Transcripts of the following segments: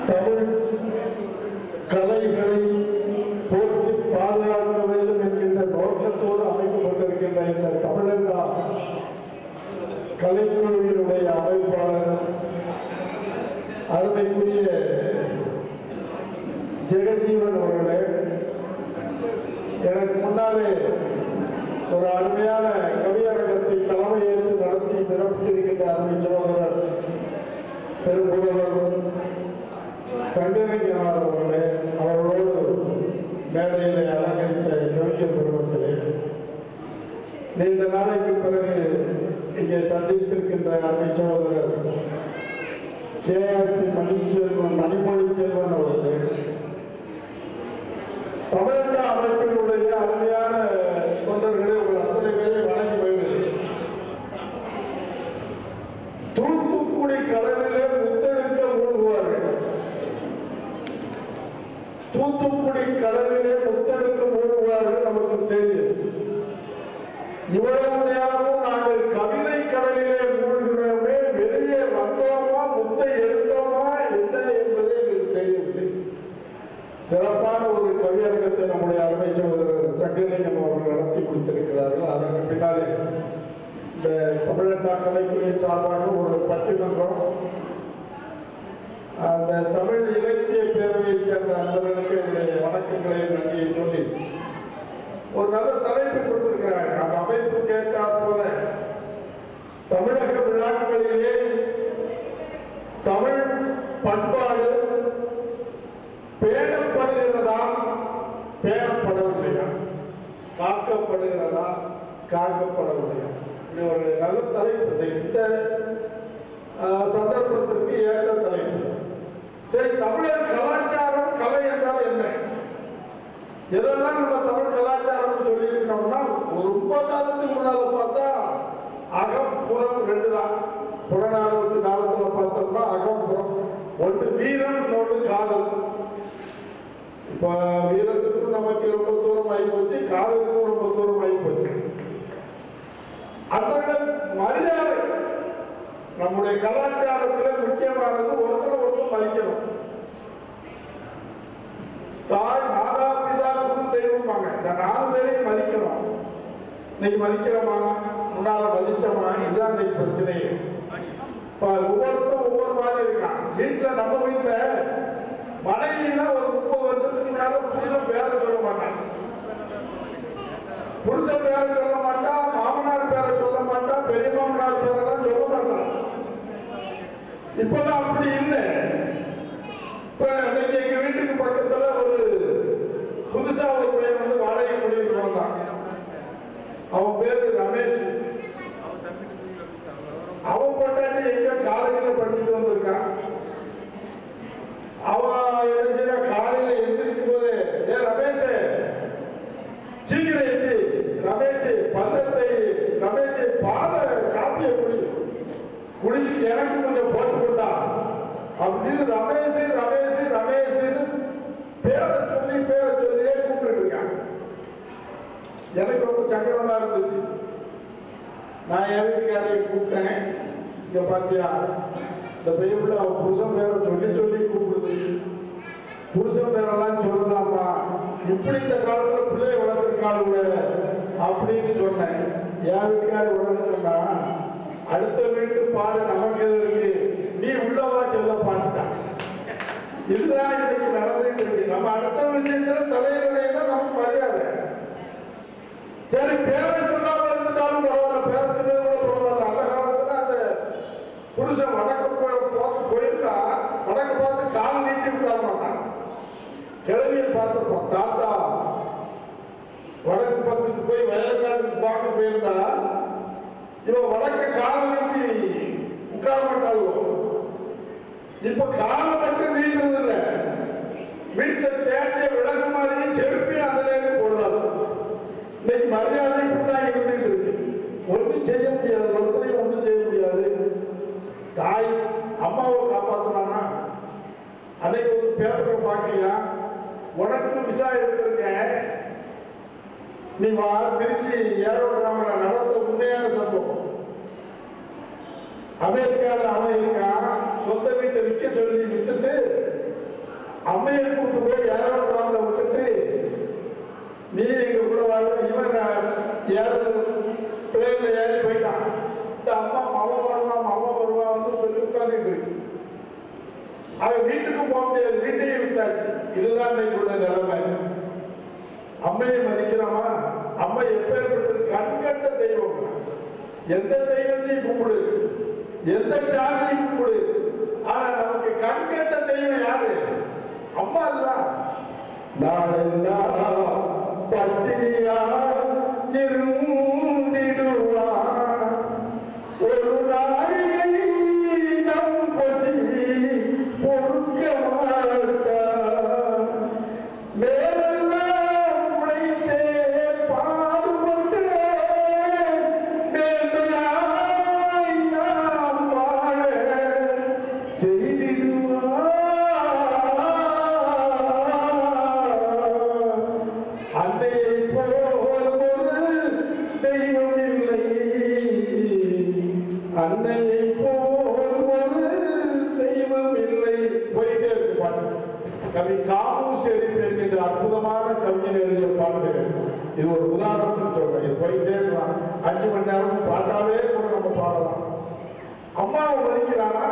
தமிழ் கலைகளை போற்றி பாதுகாக்க வேண்டும் என்கின்ற நோக்கத்தோடு அமைக்கப்பட்டிருக்கின்ற இந்த தமிழக கலைக்குழுவினுடைய அமைப்பாளர் அருமைக்குரிய ஜெகஜீவன் அவர்களே, எனக்கு முன்னாலே ஒரு அருமையான கவியரங்கத்தை தலைமையேற்று நடத்தி சிறப்பித்திருக்கின்ற அருமை சகோதரர் பெரும்புதல்வர் சங்கரஞானார் அவர்களே, அவர்களோடு மேடையிலே அலங்கரித்த கவிஞர் பெருமக்களே, நீண்ட நாளைக்கு பிறகு இங்கே சந்தித்திருக்கின்ற அருமை சகோதரர் KRP மணிமொழி செல்வன் அவர்களே, தமிழக அமைப்பினுடைய அருமையான தொண்டர்களே, உங்கள் அத்தனை பேரை வணங்கி வருகிறேன். தூத்துக்குடி கடலிலே முத்தெடுக்க மூழ்குவார்கள். தூத்துக்குடி கடலிலே முத்தெடுக்க மூழ்குவார்கள் நமக்கு தெரியும். இவ்வளவு நேரமும் நாங்கள் கவிதை கடலிலே மூழ்கினோமே, வெளியே வந்தோமா முத்தை எடுத்தோமா என்ன என்பதை எங்களுக்கு தெரியவில்லை. சிறப்பான ஒரு கவியரங்கத்தை நம்முடைய அருமை சகோதரர் சங்கரலிங்கம் அவர்கள் நடத்தி கொடுத்திருக்கிறார்கள். அதற்கு பின்னாலே இந்த தமிழ்நாட்டு கலைக்குழுவின் சார்பாக ஒரு பட்டிமன்றம், அந்த தமிழ் இலக்கிய பேரவையை சேர்ந்த அன்பர்களுக்கு என்னுடைய வணக்கங்களை நன்றியை சொல்லி ஒரு நல்ல தலைப்பு கொடுத்திருக்கிறாங்க. அந்த அமைப்பு கேட்டால் போல தமிழக விழாக்களிலே தமிழ் பண்பாடு பேணப்படுகிறதா பேணப்படவில்லையா, காக்கப்படுகிறதா காக்கப்படவில்லையா, இப்படி ஒரு நல்ல தலைப்பு. இந்த சந்தர்ப்பத்திற்கு ஏற்ற தலைப்பு. சரி, தமிழர் கலாச்சாரம் கலை என்றால் என்ன? எதெல்லாம் நம்ம தமிழ் கலாச்சாரம் சொல்லியிருக்கோம்னா, ரொம்ப காலத்துக்கு முன்னால பார்த்தா அகம் புறம் ரெண்டு தான். புறநானூற்று காலத்துல பார்த்தோம்னா அகம் புறம், ஒன்று வீரம், இன்னொன்று காதல். இப்ப வீரத்துக்கும் நமக்கு ரொம்ப தூரம் ஆகி போச்சு, காதலுக்கும் ரொம்ப தூரம் ஆகி போச்சு. அந்த மரியாதை நம்முடைய கலாச்சாரத்தில் முக்கியமானது. ஒருத்தர் ஒருத்தர் மதிக்கணும். தாய், மாதா, பிதா, குரு, தெய்வம்பாங்க. இந்த 4 பேரையும் மதிக்கணும். இன்னைக்கு மதிக்கிறோமா, முன்னால மதிச்சோமா, இதுதான் இன்னைக்கு பிரச்சனையே. இப்ப ஒவ்வொருத்தரும் ஒவ்வொரு மாதிரி இருக்கான். வீட்டுல, நம்ம வீட்டுல மனைவினா ஒரு 30 வருஷத்துக்கு முன்னால புருஷன் பேரை சொல்ல மாட்டான். புருஷன் பேரை சொல்ல மாட்டான், மாமனார் பேரை சொல்ல மாட்டான், பெரிய மாமனார் பேரெல்லாம் சொல்ல மாட்டான். இப்பதான் அப்படி இல்லை. இப்ப இன்னைக்கு எங்க வீட்டுக்கு பக்கத்துல ஒரு புதுசா ஒரு பையன் வந்து வாடகை குடியிட்டு வந்தான். அவன் பேரு ரமேஷ். அவன் பொண்டாட்டி எங்க காலேஜில் படிச்சுட்டு வந்திருக்கான். அவன் என்ன செய்ய, காலையில எந்திரிக்கும் போது, ஏ ரமேஷ் சீக்கிரம் எந்திரி, ரமேஷ் பந்தத்தை, ரமேஷ் பால காப்பியை குடிச்சு எனக்கு கொஞ்சம் போட்டுக்கொண்டா அப்படின்னு ரமேஷ் ரமேஷ் ரமேஷ் பேரை சொல்லியே கூப்பிட்டு இருக்கான். எனக்கு ரொம்ப சங்கடமா இருந்துச்சு. நான் என் வீட்டுக்காரையை கூப்பிட்டேன். இங்க பாத்தியா, இந்த பையன் அவன் புருஷன் பேரை சொல்லி கூப்பிடுது. புருஷன் பேரெல்லாம் சொல்லலாமா, இப்படி இந்த காலத்துல பிள்ளைய வளர்த்திருக்காள் அப்படின்னு சொன்னேன். என் வீட்டுக்காரி உடனே சொன்னா, அடுத்த வீட்டு பாடு நமக்கு இருக்கு, நீ உள்ளவா செல்ல பாட்டுட்டான். இதுதான் இன்னைக்கு நடந்துட்டு இருக்கு. நம்ம அடுத்த விஷயத்துல தலையில நமக்கு மரியாதை. சரி, பேரை சொல்லாம இருந்துட்டாலும் பரவாயில்ல, பேரத்துக்கு கூட பரவாயில்ல. அந்த காலத்துல அந்த புருஷன் வடக்கு போயிருந்தா வடக்கு பார்த்து கால் நீட்டி உட்கார மாட்டான். கிழவியை பார்த்துருப்போம். தாத்தா வடக்கு பார்த்துட்டு போய் வயலுக்காட்டுக்கு பார்க்க போயிருந்தா இவன் வடக்கு கால் நீட்டி உட்கார மாட்டாளோ. இப்ப காலை மட்டும் நீட்டுறது இல்லை, வீட்டுல தேய்ச்ச விளக்கு மாதிரி செருப்பி அந்த நேரம் போடுறாரு. இன்னைக்கு மரியாதை இப்படிதான் இருந்துட்டு இருக்கு. ஒன்றும் செய்ய முடியாது, ஒருத்தரையும் ஒன்றும் செய்ய முடியாது. தாய் அம்மாவை காப்பாத்தினானா, அன்னைக்கு ஒரு பேப்பரை பார்க்கலையா, உனக்கு விசா எடுத்திருக்கேன், நீ வா, திருச்சி ஏரோகிராம நடந்த உண்மையான சம்பவம். அமெரிக்காவில் அவன் இருக்கான், சொந்த வீட்டை விற்க சொல்லி வித்துட்டு அம்மையை கூட்டு போய் ஏரோட்ராம்ல விட்டுட்டு நீ எங்க கூட வாழ இவன் பிளேன்ல ஏறி போயிட்டான். இந்த அம்மா மவன் வருவான் வந்து சொல்லி உட்கார்ந்துட்டு இருக்கு. அவன் வீட்டுக்கும் போக முடியாது, வீட்டையும் விட்டாச்சு. இதுதான் இன்னைக்கு உள்ள நிலைமை. அம்மையை மதிக்கிறவா அம்மா எப்பேற்பட்டது கண்கண்ட தெய்வம். எந்த தெய்வத்தையும் கும்பிடு, எந்த சாமியையும் கும்பிடு, ஆனா நமக்கு கண்கண்ட தெய்வம் யாரு? அம்மா இல்லதான். நான் எல்லாம் பட்டினியா இருந்திடுவா ஒரு நாளிகை நம் பசி பொறுக்க மாட்டா மேலெல்லாம் உழைத்தே பாடுபட்டு மேன்மையாய் நாம் வாழ செய்திடுவா. அன்னையை போல் ஒரு தெய்வம் இல்லை, அன்னையை போல் ஒரு தெய்வம் இல்லை. போயிட்டே இருக்கு பாட்டு. கவி காமூசேரி என்கின்ற அற்புதமான கவிஞர் எழுதிய பாட்டு. இது ஒரு உதாரணத்துக்கு சொல்றேன். இது போயிட்டே இருக்கலாம். 5 மணி நேரம் பாட்டாவே கூட நம்ம பாடலாம். அம்மாவை மதிக்கிறானா?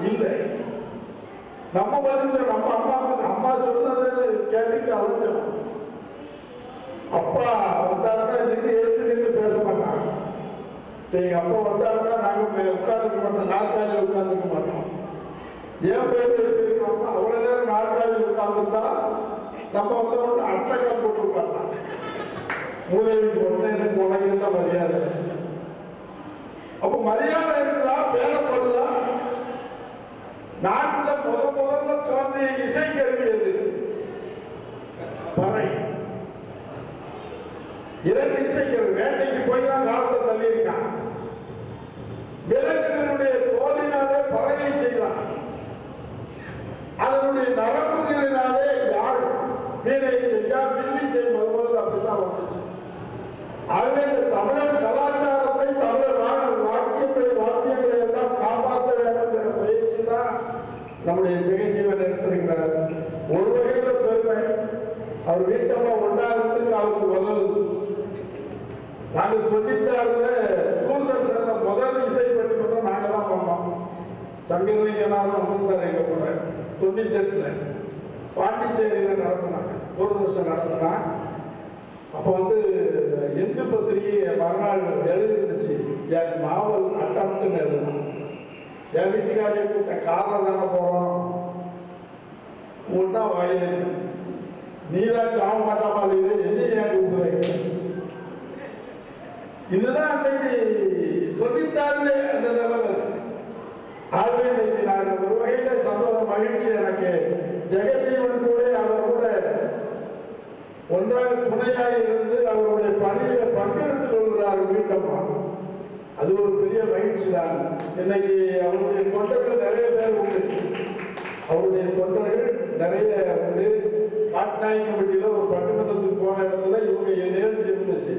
இல்லை. நம்ம மதிச்சோம். நம்ம அம்மா சொன்னது கேட்டுட்டு அழைச்சோம். அப்பா வந்தாருன்னா இதுக்கு எடுத்து நின்று பேச மாட்டாங்க. எங்க அப்பா வந்தாருன்னா நாங்க உட்கார்ந்துக்க மாட்டோம், நாற்காலியில் உட்கார்ந்துக்க மாட்டோம். ஏன் பேர் எடுத்துருக்கோம்னா அவ்வளவு நேரம் நாற்காலியில் உட்கார்ந்துட்டா நம்ம வந்து ஒன்று அட்டகம் போட்டு உட்காரலாம். மூதேவிக்கு ஒன்று எனக்கு உலகின்ற மரியாதை. அப்ப மரியாதை இருந்தா பேரப்படுதா? நாட்டில் முதல்ல தோன்றிய இசைக்கருவி எது? பறை. 2 இசைக்கருவி. வேட்டைக்கு போய் தான் காலத்தை தள்ளி இருக்கான். விலங்குகளுடைய தோலினாலே பறையை செய்தான். அதனுடைய நரம்புகளினாலே யாழ் வீணை செய்யா வில்லி செய் வருவது அப்படிதான் வந்துச்சு. ஆகவே இந்த தமிழர் கலாச்சாரத்தை, தமிழர் வாக்கியங்களை எல்லாம் காப்பாற்ற வேண்டும் என்ற முயற்சி தான் நம்முடைய ஜெகஜீவன் எடுத்திருக்கிறார். ஒரு வகையில பெருமை. அவர் வீட்டம்மா ஒன்றாவது அவருக்கு வளருது. நாங்கள் 96ல தூர்தர்ஷன்ல முதல் இசை பட்டிமன்றம் நாங்க தான் பண்ணோம். சங்கரலிங்கனாலும் வந்திருந்தார் எங்க கூட. 98ல பாண்டிச்சேரியில நடத்தினாங்க, தூர்தர்ஷன் நடத்தினா. அப்ப வந்து இந்து பத்திரிகை மறுநாள் எழுதிருந்துச்சு. என் நாவல் அட்டம்னு எழுதினான். என் வீட்டுக்காரே கூட்ட காரில் தானே போறோம், ஒன்னா வாயில நீதான் சாம மாட்டாமா இது என்ன ஏன் கூப்பிடுறேன். இதுதான் அன்னைக்கு 96ல அந்த நிலைமை. ஆகவே இன்னைக்கு நான் ஒரு வகையில சந்தோஷம், மகிழ்ச்சி எனக்கு. ஜெகஜீவன் கூட அவர் கூட ஒன்றாக துணையாக இருந்து அவருடைய பணியில பங்கெடுத்துக் கொள்கிறார் வீட்டம்மா. அது ஒரு பெரிய மகிழ்ச்சி தான். இன்னைக்கு அவருடைய தொண்டர்கள் நிறைய பேர் உண்டு. அவருடைய தொண்டர்கள் நிறைய உண்டு. காட்நாயக்கம்பட்டியில ஒரு பட்டிமன்றத்துக்கு போன இடத்துல இவங்க நிகழ்ச்சி இருந்துச்சு.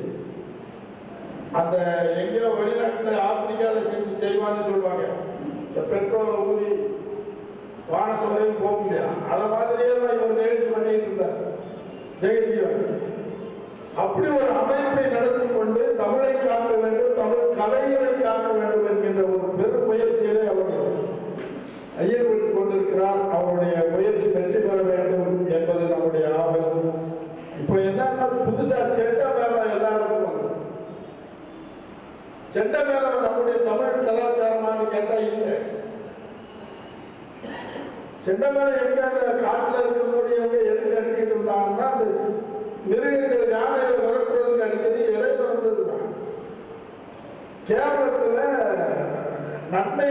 அந்த எங்கேயோ வெளிநாட்டுல ஆப்பிரிக்கால செய்வான்னு சொல்லுவாங்க. இந்த பெட்ரோலை ஊதி வானத்துறையும் போக முடியாது. அதை மாதிரியெல்லாம் இவர் நிகழ்ச்சி பண்ணிட்டு இருந்தார் ஜெகஜீவன். அப்படி ஒரு அமைப்பை நடத்தி கொண்டு தமிழை காக்க வேண்டும், தமிழ் கலைகளை காக்க வேண்டும் என்கின்ற ஒரு பெரும் முயற்சியிலே அவர் ஈடுபட்டுக் கொண்டிருக்கிறார். அவருடைய முயற்சி வெற்றி பெற வேண்டும் என்பது நம்முடைய ஆவல். இப்ப என்னன்னா புதுசா செண்ட மேளம் எல்லாருக்கும் வந்து செண்ட மேளம் நம்முடைய தமிழ் கலாச்சாரமானு கேட்டா இல்லை. செண்ட மேளம் எங்க காட்டுல இருக்கக்கூடியவங்க எதுக்கு அடிச்சுட்டு இருந்தாங்கன்னா அந்த மிருகங்கள் யானையை விரட்டுறதுக்கு அடிக்கிறது இடையில வந்ததுதான். கேரளத்துல நன்மை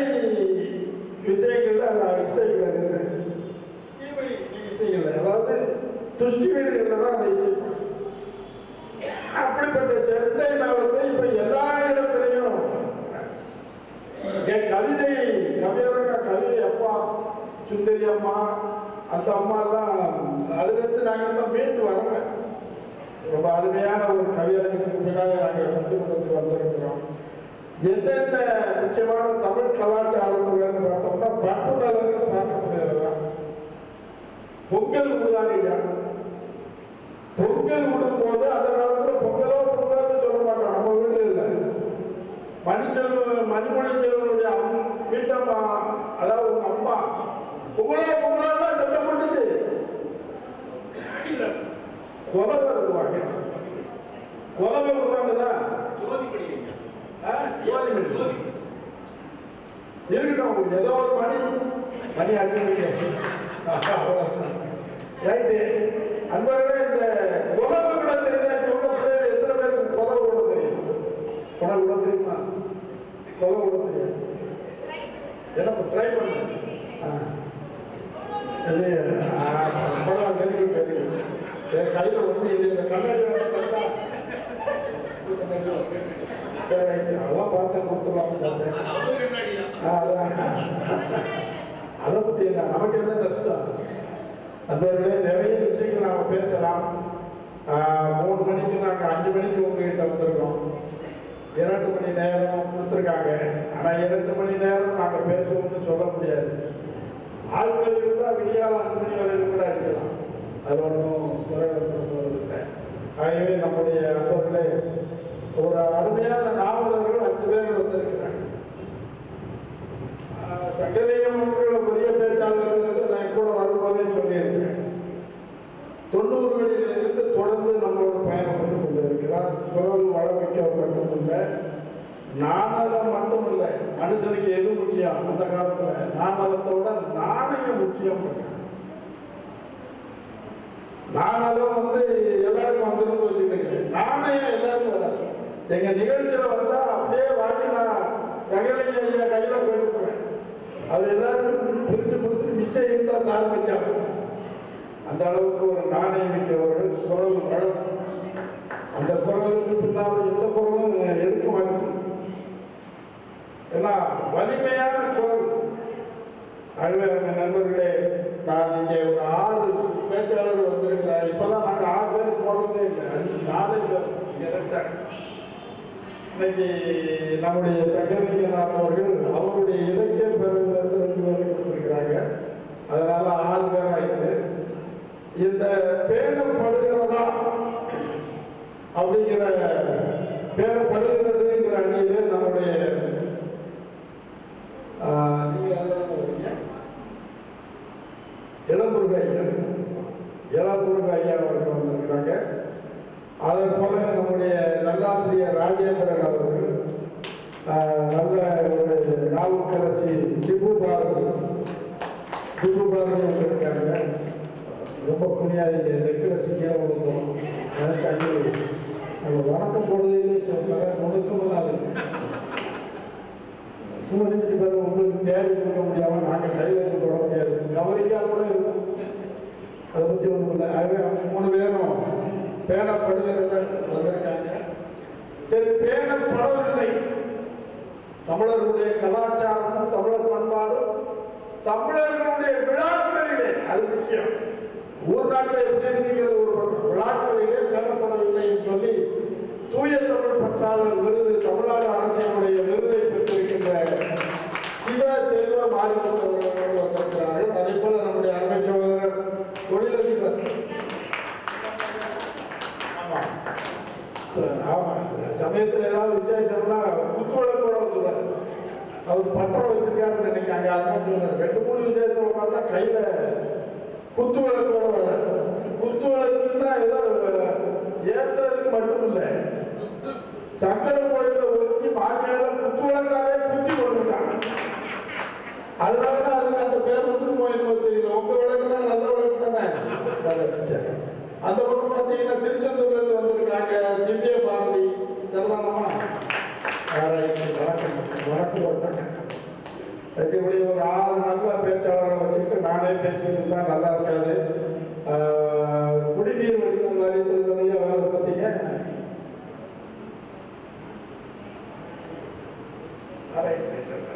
விஷயங்கள்ல இசைகள் தீமை இசைகள், அதாவது துஷ்டி வீடுகள்ல தான் அந்த இசை. அப்படிப்பட்ட செண்டை மேளத்தை இப்ப எல்லா இடத்துலையும் கவிதை கவியரங்க கவிதை அப்பா சுந்தரி அம்மா அந்த அம்மா எல்லாம் அதுலேருந்து நாங்கள் மீண்டு வரல. ரொம்ப அருமையான ஒரு கவியரங்கத்துக்கு பின்னாடி நாங்கள் பட்டிமன்றத்துக்கு வந்திருக்கிறோம். என்னென்ன முக்கியமான தமிழ் கலாச்சாரத்துல பார்த்தோம்னா பட்டுடலன்னு பார்க்க முடியாதுதான். பொங்கல் பொங்கல் விடுவாங்க ஐயா. பொங்கல் விடும் போது அந்த காலத்துல பொங்கல்னு சொல்ல மாட்டோம். நம்ம வீட்டுல இல்ல, மணிமணி செல்வனுடைய வீட்டம்மா, அதாவது உங்க அம்மா பொங்கலா சத்தம் போட்டுச்சு. குலவை விடுவாங்க. குலவை விடுவாங்கதான் இருக்கட்டும். ஏதோ ஒரு மணி அடிச்சு ரைட்டு. அன்பர்களே, இந்த குலவை கூட தெரியுதா? எத்தனை பேருக்கு குலவை கூட தெரியும்? குலவை கூட தெரியுமா? குலவை கூட தெரியாது. என்ன ட்ரை பண்ண கையில ஒண்ணு இல்லை, கண்ணாடி அதான் பார்த்தேன் கொடுத்துடலாம். அதை பத்தி என்ன, நமக்கு என்ன கஷ்டம்? அன்பர்களே, நிறைய விஷயங்கள் நாம பேசலாம். 3 மணிக்கு நாங்க 5 மணிக்கு உங்ககிட்ட வந்திருக்கோம். 2 மணி நேரம் கொடுத்துருக்காங்க. ஆனா 2 மணி நேரம் நாங்க பேசுவோம்னு சொல்ல முடியாது. ஆட்கள் இருந்தா விடியால 5 மணி வரைக்கும் கூட அடிக்கலாம். அது ஒன்றும் குறைவில்லை. ஆகவே நம்முடைய அன்பர்களே, ஒரு அருமையான நாவலர்கள் 5 பேர் வந்திருக்கிறாங்க. சங்கரலிங்கம் அவர்கள் பெரிய பேச்சாளர்கள் நான் கூட வரும்போதே சொல்லியிருக்கிறேன். 90களில் இருந்து தொடர்ந்து நம்மளோட பயணப்பட்டு கொண்டிருக்கிறார். குரல் வளமிக்கவர் மட்டுமில்லை, நாணயம் மட்டுமில்லை. மனுஷனுக்கு எது முக்கியம்? அந்த காலத்துல நாணயத்தோட நாணயம் முக்கியம். நாணயம் எல்லாருக்கும் வந்துடும் வச்சுக்கிட்டு, நாணயம் எல்லாருக்கும் வராது. எங்க நிகழ்ச்சியில வந்தா அப்படியே வாங்கி நான் சங்கரலிங்க ஐயா கையில போயிருக்கிறேன். அது எல்லாருக்கும் பிரிச்சு கொடுத்து மிச்சம் இருந்தா தான் வச்சாங்க. அந்த அளவுக்கு ஒரு நாணயம் மிக்கவர்கள். குரல் வளம், அந்த குரலுக்கு பின்னால் எந்த குரலும் எடுக்க மாட்டேங்குது. ஏன்னா வலிமையான குரல். ஆகவே நண்பர்களே, நான் இங்கே ஒரு 6 பேச்சாளர்கள் வந்திருக்கிறார். இப்பதான் நாங்க 6 பேருக்கு போறதே இல்லை, 4 பேர் இறந்தாங்க. இன்னைக்கு நம்முடைய சங்கரலிங்கநாத் அவர்கள் அவருடைய இலக்கிய பேரவையில் 2 பேரை கொடுத்திருக்கிறாங்க. அதனால 6 பேர் ஆயிடுது. இந்த பேணப்படுகிறதா அப்படிங்கிற பேணப்படுகிறதுங்கிற அணியில நம்முடைய இளம்புருக ஐயா அவர்கள் வந்திருக்கிறாங்க. அதே போல நம்முடைய நல்லாசிரியர் ராஜேந்திரன் அவர்கள், நல்ல ஒரு நாவுக்கரசி திப்பு பாரதி வந்திருக்காங்க. ரொம்ப குனியாதீங்க, நெக்லசிக்கே வந்தோம் நம்ம வணக்கம் போடுறதே சொல்றாங்க. முழுக்கமில்லாது உங்களுக்கு தேடி கொடுக்க முடியாம நாங்க கையில போட முடியாது. கவரிக்கா கூட இருக்கும், அதை பத்தி ஒன்றும் இல்லை. ஆகவே 3 பேரும் பேணப்படுகிறத வந்திருக்காங்க. சரி, பேணப்படவில்லை. தமிழர்களுடைய கலாச்சாரமும் தமிழர் பண்பாடும் தமிழர்களுடைய விழாக்களிலே அது முக்கியம். ஊர்நாட்டில் எப்படி இருக்கிறது ஒரு பக்கம், விழாக்களிலே பேணப்படவில்லை சொல்லி தூய தமிழ் பற்றாளர் விருது, தமிழ்நாடு அரசினுடைய விருதை பெற்றிருக்கின்ற சிவ செல்வ மாரிமுத்து அவர்கள் வந்திருக்கிறார்கள். அதே போல நம்முடைய அருமை சகோதரர் தொழிலதிபர், ஆமா சமயத்தில் ஏதாவது விசேஷம்னா குத்துவிளக்கோட வந்துடுவார். அவர் பட்டம் வச்சிருக்காருன்னு நினைக்காங்க. அதான் சொல்றாரு, 2-3 விசேஷத்துல பார்த்தா கையில குத்துவிளக்கோட வர. குத்துவிளக்குன்னா ஏதோ ஏத்துறதுக்கு மட்டும் இல்லை, சங்கர கோயில ஒதுக்கி பாக்கியால குத்துவிளக்காவே குத்தி கொடுத்துட்டாங்க. அதனாலதான் அதுக்கு அந்த பேர் வந்து போயிருப்போம். தெரியல, உங்க விளக்குனா நல்ல விளக்கு தானே. அந்த பக்கம் பார்த்தீங்கன்னா திருச்செந்தூர்ல இருந்து வந்திருக்காங்க திவ்ய பாரதி. சரிதானமா? வணக்கம் போட்டாங்க. இப்படி ஒரு 6 நல்ல பேச்சாளரை வச்சுட்டு நானே பேசிட்டு இருந்தா நல்லா இருக்காது. குடிநீர் வடிவம் வாரியத்தினுடைய வேலை பார்த்தீங்க.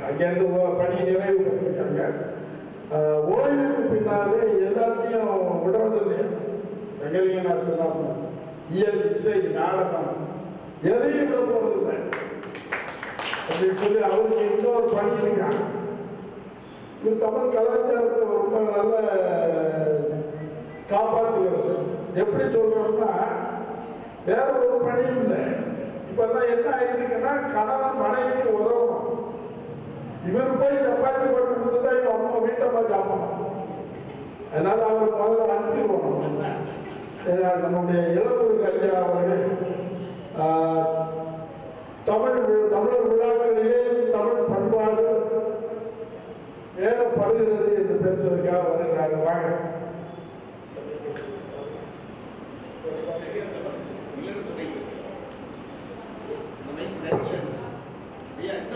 அங்கிருந்து பணி நிறைவு பெற்றிருக்காங்க. ஓய்வுக்கு பின்னாலே எல்லாத்தையும் விடுறது இல்லையா? சங்கரலிங்கநாத் சொன்னாங்க, இயல், இசை, நாடகம் எதையும் விட போறதில்லை அப்படின்னு சொல்லி அவருக்கு இன்னொரு பணி இருக்காங்க. இவர் தமிழ் கலாச்சாரத்தை ரொம்ப நல்ல எப்படி சொல்றோம்னா வேற ஒரு பணியும் இல்லை. இப்பெல்லாம் என்ன ஆயிருக்குன்னா கணவன் மனைவிக்கு உதவணும். இவர் போய் சப்பாத்தி போட்டு கொடுத்துட்டா இவங்க அம்மா வீட்டை போய் சாப்பிடணும். அதனால அவர் முதல்ல அனுப்பிடுவோம். நம்முடைய இளம்பூர் ஐயா அவர்கள் தமிழர் விழாக்களிலே தமிழ் பண்பாடு வேறப்படுகிறது என்று பேசுவதற்காக வருகிறார்கள். வாங்க.